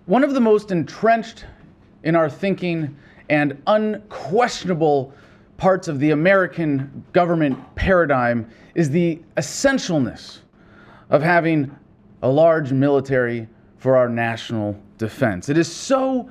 One of the most entrenched in our thinking and unquestionable parts of the American government paradigm is the essentialness of having a large military for our national defense. It is so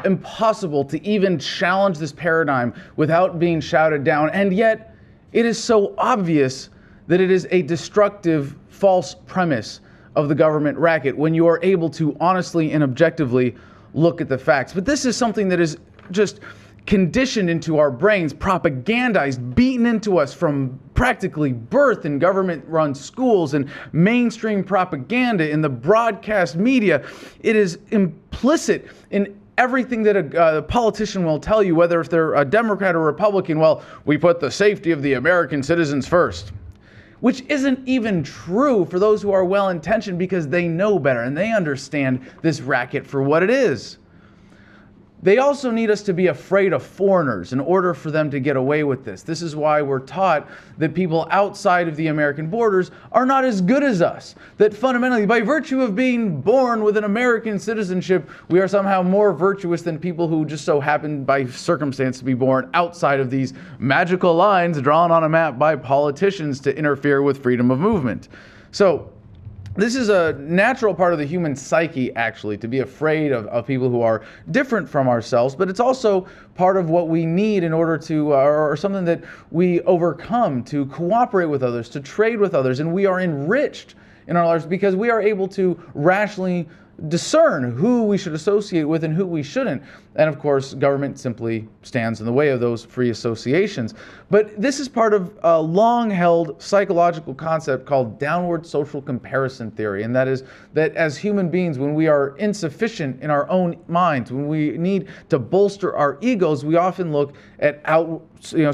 impossible to even challenge this paradigm without being shouted down, and yet it is so obvious that it is a destructive, false premise of the government racket when you are able to honestly and objectively look at the facts. But this is something that is just conditioned into our brains, propagandized, beaten into us from practically birth in government-run schools and mainstream propaganda in the broadcast media. It is implicit in everything that a politician will tell you, whether if they're a Democrat or Republican. Well, we put the safety of the American citizens first, which isn't even true for those who are well-intentioned, because they know better and they understand this racket for what it is. They also need us to be afraid of foreigners in order for them to get away with this. This is why we're taught that people outside of the American borders are not as good as us. That fundamentally, by virtue of being born with an American citizenship, we are somehow more virtuous than people who just so happen by circumstance to be born outside of these magical lines drawn on a map by politicians to interfere with freedom of movement. So, this is a natural part of the human psyche, actually, to be afraid of people who are different from ourselves, but it's also part of what we need in order to, or something that we overcome to cooperate with others, to trade with others, and we are enriched in our lives because we are able to rationally discern who we should associate with and who we shouldn't. And of course, government simply stands in the way of those free associations. But this is part of a long-held psychological concept called downward social comparison theory. And that is that as human beings, when we are insufficient in our own minds, when we need to bolster our egos, we often look at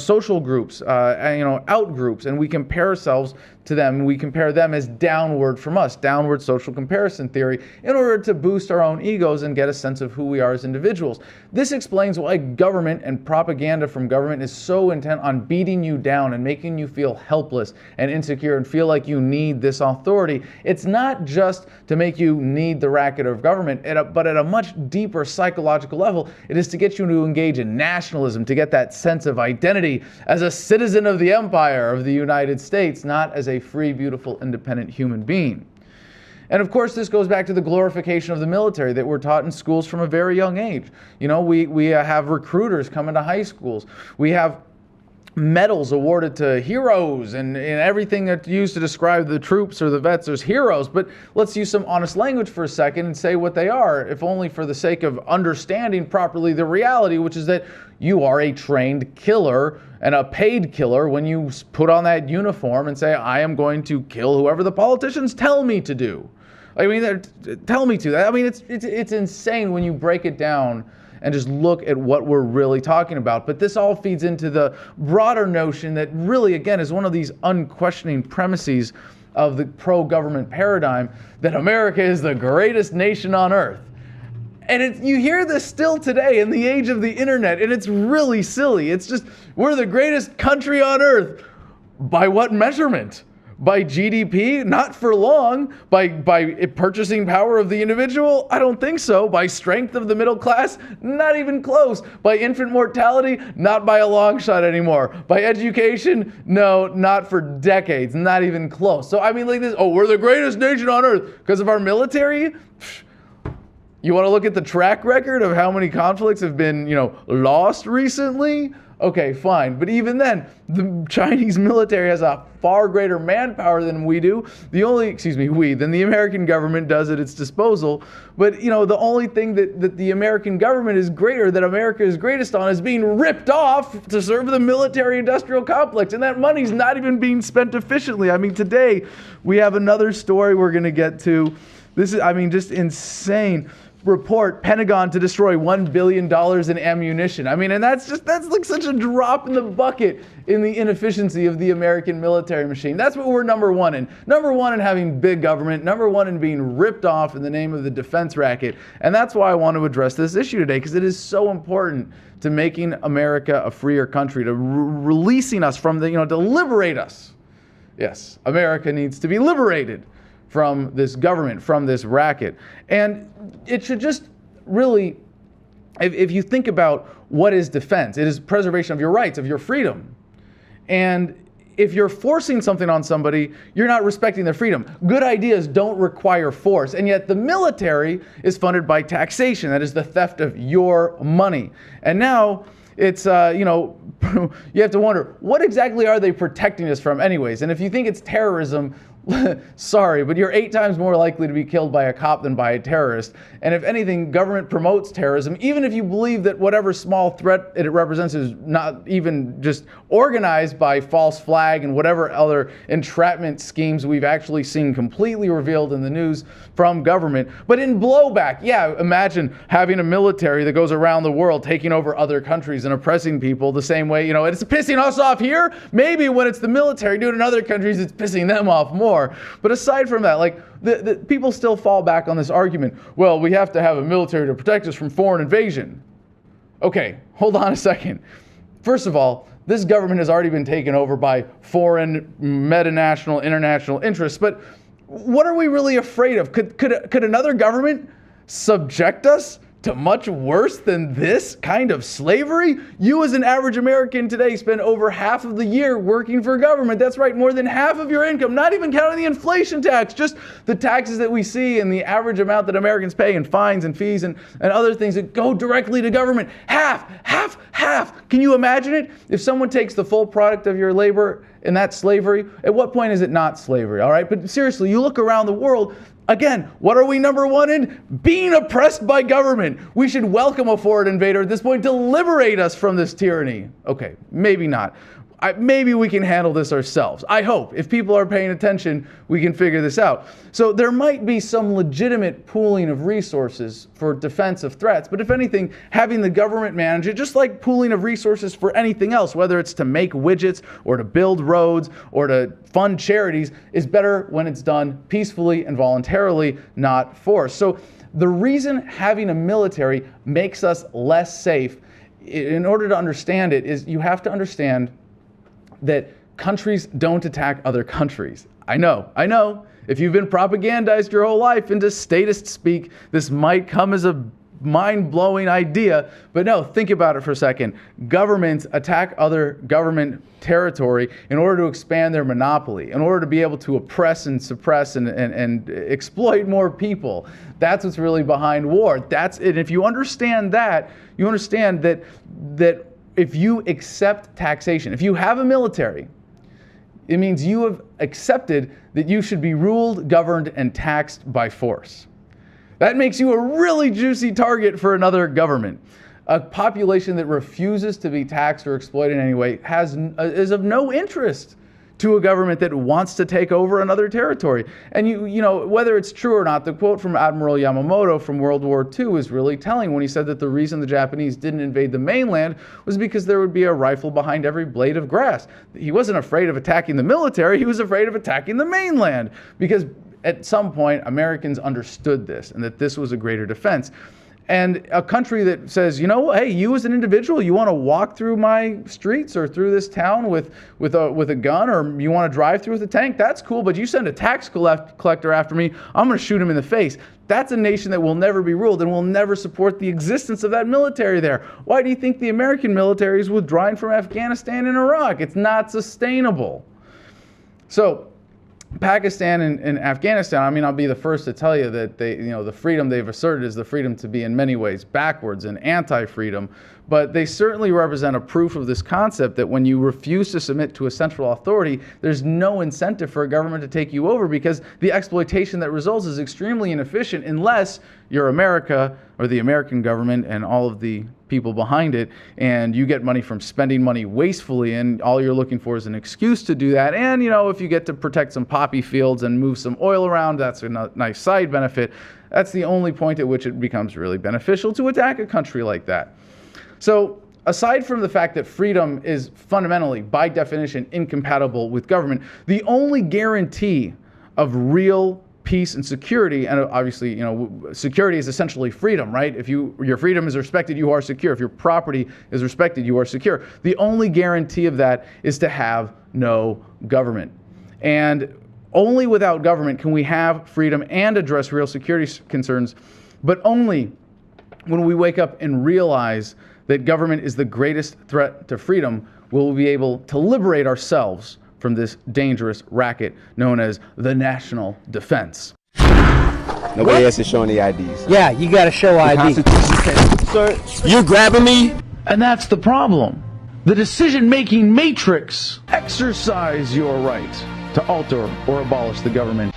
social groups, out groups, and we compare ourselves to them. We compare them as downward from us, downward social comparison theory, in order to boost our own egos and get a sense of who we are as individuals. This explains why government and propaganda from government is so intent on beating you down and making you feel helpless and insecure and feel like you need this authority. It's not just to make you need the racket of government, but at a much deeper psychological level, it is to get you to engage in nationalism, to get that sense of identity as a citizen of the empire of the United States, not as a free, beautiful, independent human being. And of course, this goes back to the glorification of the military that we're taught in schools from a very young age. You know, we have recruiters come into high schools. We have medals awarded to heroes and everything that's used to describe the troops or the vets as heroes. But let's use some honest language for a second and say what they are, if only for the sake of understanding properly the reality, which is that you are a trained killer and a paid killer when you put on that uniform and say, I am going to kill whoever the politicians tell me to do. I mean, tell me to. I mean, it's insane when you break it down and just look at what we're really talking about. But this all feeds into the broader notion that really, again, is one of these unquestioning premises of the pro-government paradigm, that America is the greatest nation on earth. And you hear this still today in the age of the internet, and it's really silly. It's just, we're the greatest country on earth. By what measurement? By GDP? Not for long. By purchasing power of the individual? I don't think so. By strength of the middle class? Not even close. By infant mortality? Not by a long shot anymore. By education? No, not for decades. Not even close. So I mean, like this, we're the greatest nation on earth because of our military? You want to look at the track record of how many conflicts have been, lost recently? Okay, fine. But even then, the Chinese military has a far greater manpower than we do. Than the American government does at its disposal. But, the only thing that the American government is greater, that America is greatest on, is being ripped off to serve the military-industrial complex. And that money's not even being spent efficiently. I mean, today, we have another story we're going to get to. This is, just insane. Report Pentagon to destroy $1 billion in ammunition. And that's like such a drop in the bucket in the inefficiency of the American military machine. That's what we're number one in. Number one in having big government. Number one in being ripped off in the name of the defense racket. And that's why I want to address this issue today, because it is so important to making America a freer country, to releasing us from to liberate us. Yes, America needs to be liberated from this government, from this racket. And it should just really, if you think about what is defense, it is preservation of your rights, of your freedom. And if you're forcing something on somebody, you're not respecting their freedom. Good ideas don't require force, and yet the military is funded by taxation. That is the theft of your money. And now it's, you have to wonder, what exactly are they protecting us from anyways? And if you think it's terrorism, sorry, but you're 8 times more likely to be killed by a cop than by a terrorist. And if anything, government promotes terrorism, even if you believe that whatever small threat it represents is not even just organized by false flag and whatever other entrapment schemes we've actually seen completely revealed in the news from government. But in blowback, yeah, imagine having a military that goes around the world taking over other countries and oppressing people the same way, it's pissing us off here. Maybe when it's the military doing it in other countries, it's pissing them off more. But aside from that, the people still fall back on this argument, well, we have to have a military to protect us from foreign invasion. Okay, hold on a second. First of all, this government has already been taken over by foreign, metanational, international interests, but what are we really afraid of? Could another government subject us to much worse than this kind of slavery? You as an average American today spend over half of the year working for government. That's right, more than half of your income, not even counting the inflation tax, just the taxes that we see and the average amount that Americans pay in fines and fees and other things that go directly to government. Half. Can you imagine it? If someone takes the full product of your labor and that's slavery, at what point is it not slavery? All right, but seriously, you look around the world. Again, what are we number one in? Being oppressed by government. We should welcome a foreign invader at this point to liberate us from this tyranny. Okay, maybe not. Maybe we can handle this ourselves. I hope. If people are paying attention, we can figure this out. So there might be some legitimate pooling of resources for defense of threats, but if anything, having the government manage it, just like pooling of resources for anything else, whether it's to make widgets or to build roads or to fund charities, is better when it's done peacefully and voluntarily, not forced. So the reason having a military makes us less safe, in order to understand it, is you have to understand that countries don't attack other countries. I know. If you've been propagandized your whole life into statist speak, this might come as a mind-blowing idea, but no, think about it for a second. Governments attack other government territory in order to expand their monopoly, in order to be able to oppress and suppress and exploit more people. That's what's really behind war. And if you understand that, you understand that if you accept taxation, if you have a military, it means you have accepted that you should be ruled, governed, and taxed by force. That makes you a really juicy target for another government. A population that refuses to be taxed or exploited in any way is of no interest to a government that wants to take over another territory. And you know, whether it's true or not, the quote from Admiral Yamamoto from World War II is really telling when he said that the reason the Japanese didn't invade the mainland was because there would be a rifle behind every blade of grass. He wasn't afraid of attacking the military, he was afraid of attacking the mainland, because at some point Americans understood this and that this was a greater defense. And a country that says, hey, you as an individual, you want to walk through my streets or through this town with a gun, or you want to drive through with a tank, that's cool, but you send a tax collector after me, I'm going to shoot him in the face. That's a nation that will never be ruled and will never support the existence of that military there. Why do you think the American military is withdrawing from Afghanistan and Iraq? It's not sustainable. So Pakistan and Afghanistan, I'll be the first to tell you that the freedom they've asserted is the freedom to be in many ways backwards and anti-freedom, but they certainly represent a proof of this concept that when you refuse to submit to a central authority, there's no incentive for a government to take you over, because the exploitation that results is extremely inefficient unless you're America or the American government and all of the people behind it, and you get money from spending money wastefully, and all you're looking for is an excuse to do that. And if you get to protect some poppy fields and move some oil around, that's a nice side benefit. That's the only point at which it becomes really beneficial to attack a country like that. So aside from the fact that freedom is fundamentally, by definition, incompatible with government, the only guarantee of real peace and security, and obviously, security is essentially freedom, right? If your freedom is respected, you are secure. If your property is respected, you are secure. The only guarantee of that is to have no government. And only without government can we have freedom and address real security concerns, but only When we wake up and realize that government is the greatest threat to freedom, we'll be able to liberate ourselves from this dangerous racket known as the national defense. Nobody else is showing the IDs. Yeah, you got to show ID. Sir, you're grabbing me? And that's the problem. The decision-making matrix. Exercise your right to alter or abolish the government